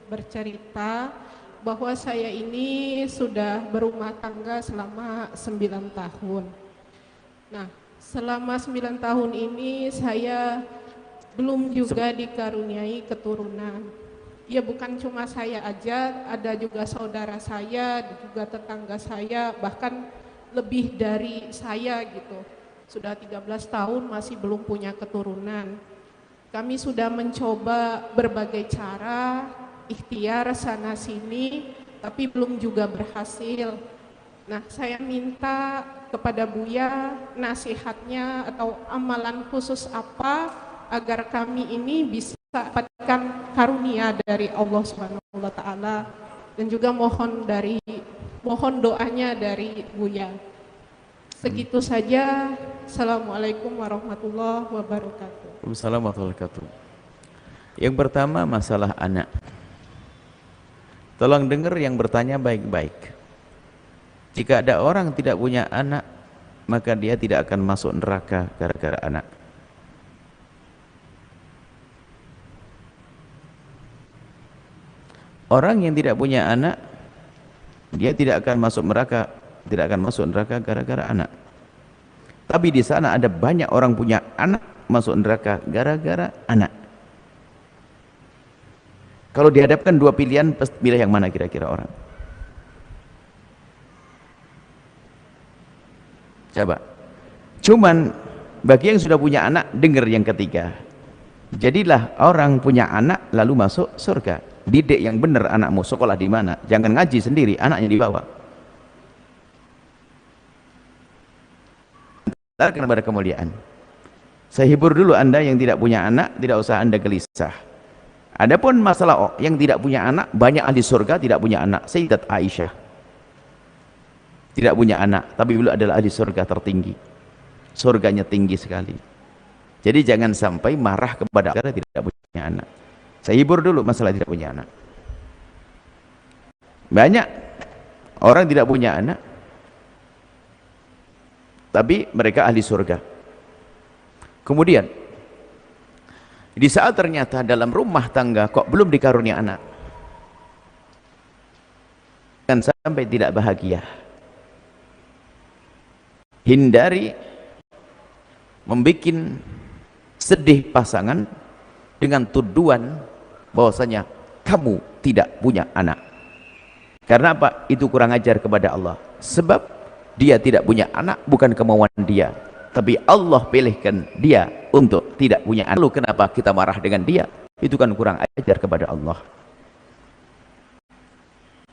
bercerita bahwa saya ini sudah berumah tangga selama 9 tahun. Nah, selama 9 tahun ini saya belum juga dikaruniai keturunan. Ya bukan cuma saya aja, ada juga saudara saya, juga tetangga saya, bahkan lebih dari saya gitu. Sudah 13 tahun masih belum punya keturunan. Kami sudah mencoba berbagai cara, ikhtiar sana sini, tapi belum juga berhasil. Nah, saya minta kepada Buya nasihatnya atau amalan khusus apa agar kami ini bisa dapatkan karunia dari Allah Subhanahu wa taala, dan juga mohon doanya dari Buya. Segitu saja. Assalamualaikum warahmatullahi wabarakatuh. Waalaikumsalam warahmatullahi wabarakatuh. Yang pertama masalah anak. Tolong dengar yang bertanya baik-baik. Jika ada orang tidak punya anak, maka dia tidak akan masuk neraka gara-gara anak. Orang yang tidak punya anak, dia tidak akan masuk neraka gara-gara anak. Tapi di sana ada banyak orang punya anak masuk neraka gara-gara anak. Kalau dihadapkan dua pilihan, pilih yang mana kira-kira orang? Coba. Cuman bagi yang sudah punya anak, dengar yang ketiga. Jadilah orang punya anak lalu masuk surga. Didik yang benar anakmu, sekolah di mana? Jangan ngaji sendiri, anaknya dibawa. Antarkan kepada kemuliaan. Saya hibur dulu Anda yang tidak punya anak, tidak usah Anda gelisah. Adapun masalah yang tidak punya anak, banyak ahli surga tidak punya anak. Sayyidat Aisyah tidak punya anak, tapi beliau adalah ahli surga tertinggi. Surganya tinggi sekali. Jadi jangan sampai marah kepada orang yang tidak punya anak. Saya hibur dulu masalah tidak punya anak. Banyak orang tidak punya anak, tapi mereka ahli surga. Kemudian di saat ternyata dalam rumah tangga kok belum dikarunia anak, dan sampai tidak bahagia. Hindari membuat sedih pasangan dengan tuduhan bahwasanya kamu tidak punya anak. Karena apa? Itu kurang ajar kepada Allah. Sebab dia tidak punya anak bukan kemauan dia, tapi Allah pilihkan dia untuk tidak punya anak. Lalu kenapa kita marah dengan dia? Itu kan kurang ajar kepada Allah.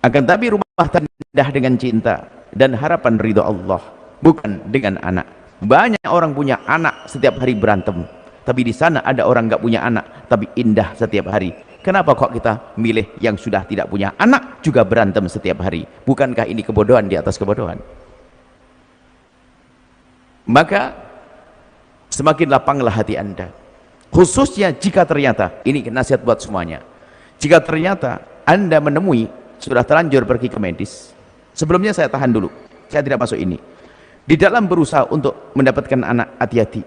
Akan tapi rumah tangga dengan cinta dan harapan ridho Allah, bukan dengan anak. Banyak orang punya anak setiap hari berantem, tapi di sana ada orang nggak punya anak tapi indah setiap hari. Kenapa kok kita milih yang sudah tidak punya anak juga berantem setiap hari? Bukankah ini kebodohan di atas kebodohan? Maka semakin lapanglah hati Anda, khususnya jika ternyata, ini nasihat buat semuanya, jika ternyata Anda menemui sudah terlanjur pergi ke medis. Sebelumnya saya tahan dulu, saya tidak masuk ini. Di dalam berusaha untuk mendapatkan anak, hati-hati,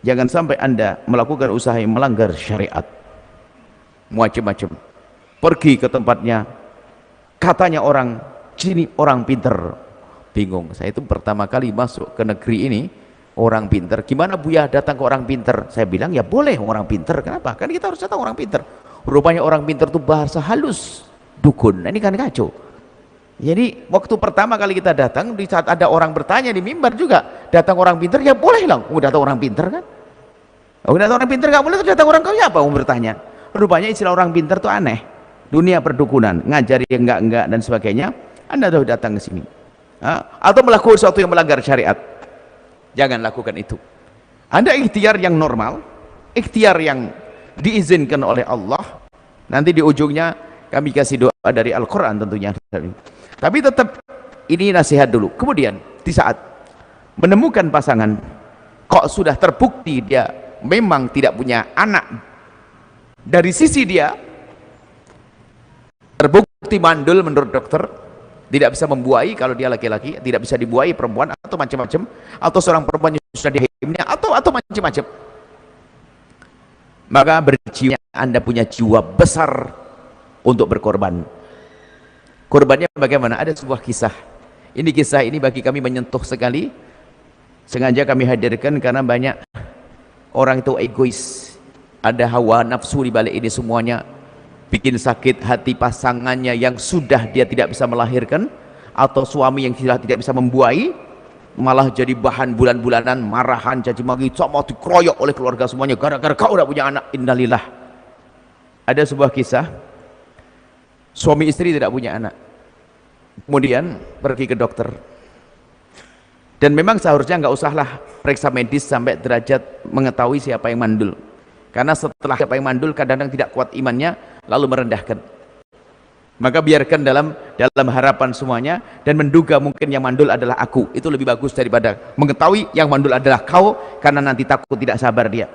jangan sampai Anda melakukan usaha yang melanggar syariat macam-macam. Pergi ke tempatnya, katanya orang sini orang pinter. Bingung, saya itu pertama kali masuk ke negeri ini orang pinter. Gimana Buya datang ke orang pinter? Saya bilang ya boleh orang pinter. Kenapa? Kan kita harus datang orang pinter. Rupanya orang pinter itu bahasa halus, dukun. Nah, ini kan kacau. Jadi waktu pertama kali kita datang, di saat ada orang bertanya di mimbar juga, datang orang pinter, ya boleh lah. Udah datang orang pinter kan? Udah datang orang pinter nggak boleh, terus datang orang kaya apa? Mau bertanya. Rupanya istilah orang pinter itu aneh. Dunia perdukunan, ngajari yang enggak dan sebagainya. Anda tahu datang ke sini. Atau melakukan sesuatu yang melanggar syariat. Jangan lakukan itu. Anda ikhtiar yang normal, ikhtiar yang diizinkan oleh Allah. Nanti di ujungnya kami kasih doa dari Al-Quran tentunya. Tapi tetap ini nasihat dulu. Kemudian di saat menemukan pasangan, kok sudah terbukti dia memang tidak punya anak, dari sisi dia terbukti mandul menurut dokter, tidak bisa membuahi kalau dia laki-laki, tidak bisa dibuahi perempuan atau macam-macam, atau seorang perempuan yang sudah dihimnya atau macam-macam, maka berjiwa Anda punya jiwa besar untuk berkorban. Korbannya bagaimana? Ada sebuah kisah. Kisah ini bagi kami menyentuh sekali. Sengaja kami hadirkan karena banyak orang itu egois. Ada hawa nafsu di balik ini semuanya. Bikin sakit hati pasangannya yang sudah dia tidak bisa melahirkan, atau suami yang sudah tidak bisa membuahi, malah jadi bahan bulan-bulanan, marahan, caci maki, sama dikeroyok oleh keluarga semuanya gara-gara kau udah punya anak. Innalillah. Ada sebuah kisah, suami istri tidak punya anak, kemudian pergi ke dokter, dan memang seharusnya nggak usahlah periksa medis sampai derajat mengetahui siapa yang mandul, karena setelah siapa yang mandul kadang-kadang tidak kuat imannya lalu merendahkan. Maka biarkan dalam harapan semuanya, dan menduga mungkin yang mandul adalah aku, itu lebih bagus daripada mengetahui yang mandul adalah kau, karena nanti takut tidak sabar dia.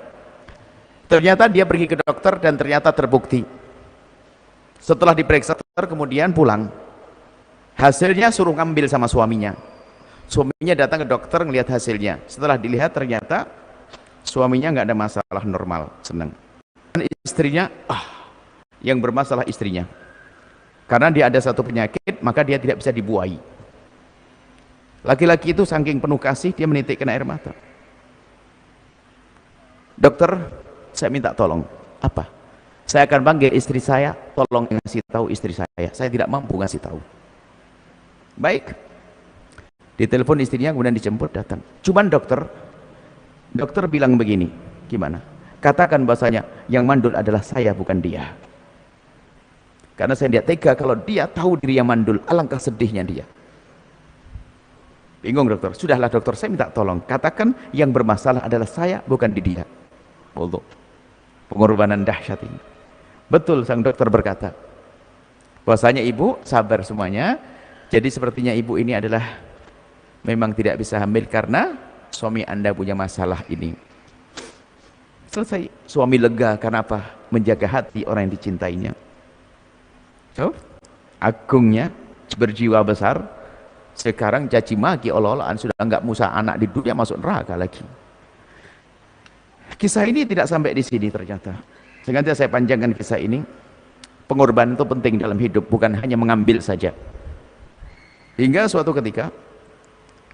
Ternyata dia pergi ke dokter dan ternyata terbukti. Setelah diperiksa dokter kemudian pulang, hasilnya suruh ngambil sama suaminya. Suaminya datang ke dokter ngelihat hasilnya, setelah dilihat ternyata suaminya nggak ada masalah, normal, senang. Dan istrinya, yang bermasalah istrinya, karena dia ada satu penyakit maka dia tidak bisa dibuahi. Laki-laki itu saking penuh kasih dia menitikkan air mata. Dokter, saya minta tolong. Apa? Saya akan panggil istri saya, tolong ngasih tahu istri saya tidak mampu ngasih tahu. Baik, ditelepon istrinya, kemudian dijemput, datang. Cuman dokter bilang begini, gimana? Katakan bahasanya yang mandul adalah saya, bukan dia. Karena saya tidak tega kalau dia tahu diri yang mandul, alangkah sedihnya dia. Bingung dokter. Sudahlah dokter, saya minta tolong, katakan yang bermasalah adalah saya, bukan di dia. Allah, pengorbanan dahsyat ini. Betul, sang dokter berkata bahwasanya ibu sabar semuanya, jadi sepertinya ibu ini adalah memang tidak bisa hamil karena suami anda punya masalah ini. Selesai. Suami lega, karena apa? Menjaga hati orang yang dicintainya. So, agungnya berjiwa besar, sekarang caci maki olah-olahan, sudah enggak musa anak di dunia, masuk neraka lagi. Kisah ini tidak sampai di sini ternyata. Sengaja saya panjangkan kisah ini. Pengorbanan itu penting dalam hidup, bukan hanya mengambil saja. Hingga suatu ketika,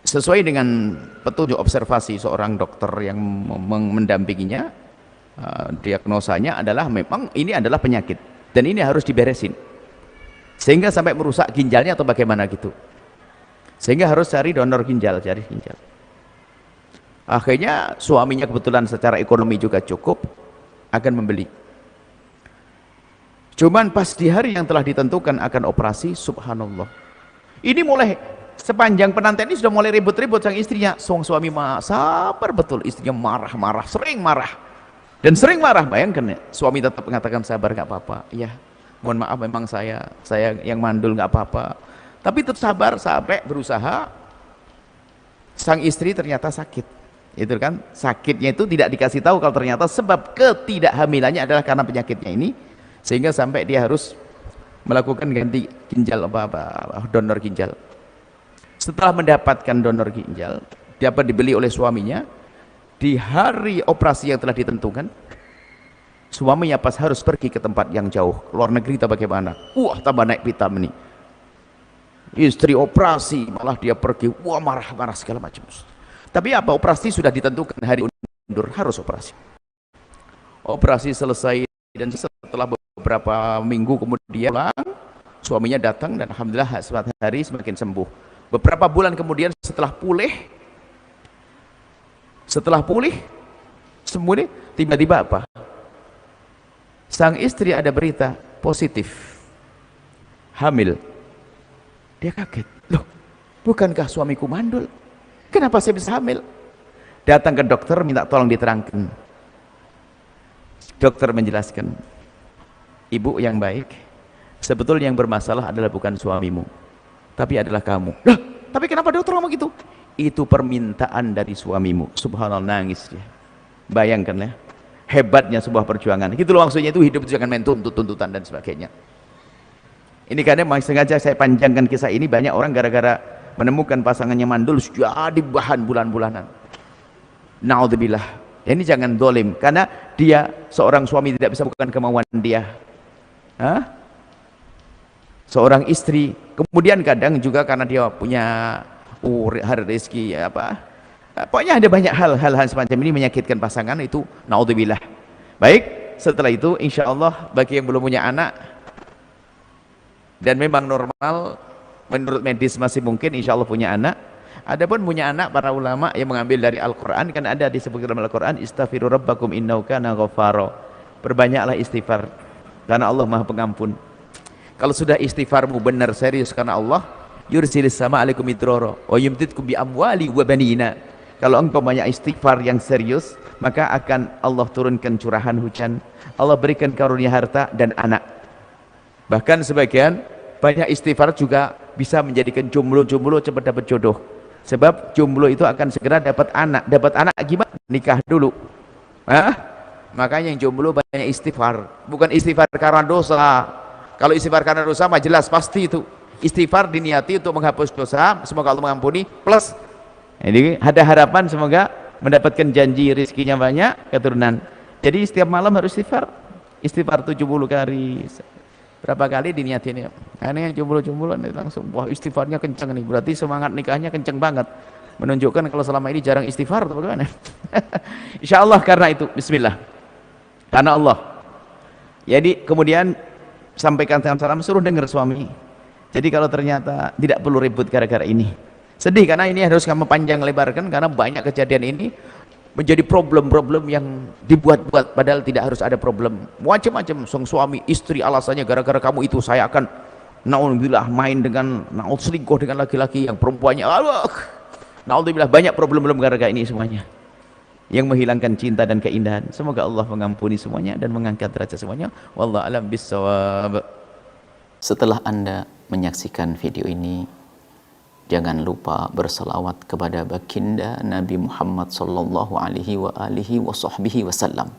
sesuai dengan petunjuk observasi seorang dokter yang mendampinginya, diagnosanya adalah memang ini adalah penyakit dan ini harus diberesin, sehingga sampai merusak ginjalnya atau bagaimana gitu, sehingga harus cari donor ginjal, cari ginjal. Akhirnya suaminya kebetulan secara ekonomi juga cukup, akan membeli. Cuman pas di hari yang telah ditentukan akan operasi, subhanallah, ini mulai sepanjang penantian ini sudah mulai ribut-ribut sang istrinya. Suami sabar betul, istrinya marah-marah, sering marah dan sering marah. Bayangkan ya, suami tetap mengatakan sabar, nggak apa-apa, ya mohon maaf memang saya yang mandul, nggak apa-apa, tapi tetap sabar. Sampai berusaha, sang istri ternyata sakit. Itu kan, sakitnya itu tidak dikasih tahu kalau ternyata sebab ketidakhamilannya adalah karena penyakitnya ini, sehingga sampai dia harus melakukan ganti ginjal, donor ginjal. Setelah mendapatkan donor ginjal, dapat dibeli oleh suaminya, di hari operasi yang telah ditentukan, suaminya pas harus pergi ke tempat yang jauh, luar negeri atau bagaimana, tambah naik pitam nih. Istri operasi, malah dia pergi, marah-marah segala macam. Tapi apa, operasi sudah ditentukan hari undur, harus operasi. Operasi selesai dan setelah beberapa minggu kemudian pulang, suaminya datang dan alhamdulillah suatu hari semakin sembuh. Beberapa bulan kemudian setelah pulih sembuh, tiba-tiba apa? Sang istri ada berita positif, hamil. Dia kaget, loh bukankah suamiku mandul? Kenapa saya bisa hamil? Datang ke dokter minta tolong diterangkan. Dokter menjelaskan, ibu yang baik, sebetulnya yang bermasalah adalah bukan suamimu, tapi adalah kamu. Lah, tapi kenapa dokter ngomong gitu? Itu permintaan dari suamimu. Subhanallah, nangis dia. Bayangkan ya, hebatnya sebuah perjuangan. Gitu loh maksudnya, itu hidup itu jangan main tuntutan dan sebagainya. Ini karena sengaja saya panjangkan kisah ini, banyak orang gara-gara menemukan pasangannya mandul jadi bahan bulan-bulanan. Naudzubillah. Ini jangan dolim, karena dia seorang suami tidak bisa bukan kemauan dia. seorang istri. Kemudian kadang juga karena dia punya hari rezeki apa, pokoknya ada banyak hal-hal semacam ini menyakitkan pasangan, itu naudzubillah. Baik, setelah itu insya Allah bagi yang belum punya anak dan memang normal menurut medis masih mungkin insya Allah punya anak. Adapun punya anak, para ulama yang mengambil dari Al-Quran, kan ada disebut dalam Al-Quran, istaghfiru rabbakum innahu kana ghaffara. Perbanyaklah istighfar karena Allah Maha Pengampun. Kalau sudah istighfarmu benar serius karena Allah, yursilis sama alaikum midrara wa yumtidkum bi amwali wa banina. Kalau engkau banyak istighfar yang serius, maka akan Allah turunkan curahan hujan, Allah berikan karunia harta dan anak. Bahkan sebagian banyak istighfar juga bisa menjadikan jomblo cepat dapat jodoh. Sebab jomblo itu akan segera dapat anak. Dapat anak gimana? Nikah dulu. Makanya yang jomblo banyak istighfar. Bukan istighfar karena dosa. Kalau istighfar karena dosa mah jelas pasti itu. Istighfar diniati untuk menghapus dosa, semoga Allah mengampuni, plus jadi ada harapan semoga mendapatkan janji rezekinya banyak, keturunan. Jadi setiap malam harus istighfar. Istighfar 70 kali. Berapa kali diniatin ya? Ini yang jomblo-jomblo langsung, wah istighfarnya kenceng nih, berarti semangat nikahnya kenceng banget, menunjukkan kalau selama ini jarang istighfar atau bagaimana? Insya Allah karena itu, bismillah, karena Allah. Jadi kemudian sampaikan salam, suruh dengar suami. Jadi kalau ternyata tidak perlu ribut gara-gara ini, sedih karena ini harus kamu panjang lebarkan, karena banyak kejadian ini menjadi problem-problem yang dibuat-buat padahal tidak harus ada problem. Macam-macam sang suami istri alasannya gara-gara kamu itu saya akan naudzubillah main dengan selingkuh dengan laki-laki yang perempuannya, naudzubillah, banyak problem-problem gara-gara ini semuanya yang menghilangkan cinta dan keindahan. Semoga Allah mengampuni semuanya dan mengangkat derajat semuanya. Wallahu a'lam bissawab. Setelah Anda menyaksikan video ini, jangan lupa berselawat kepada baginda Nabi Muhammad sallallahu alaihi wa alihi wa sahbihi wasallam.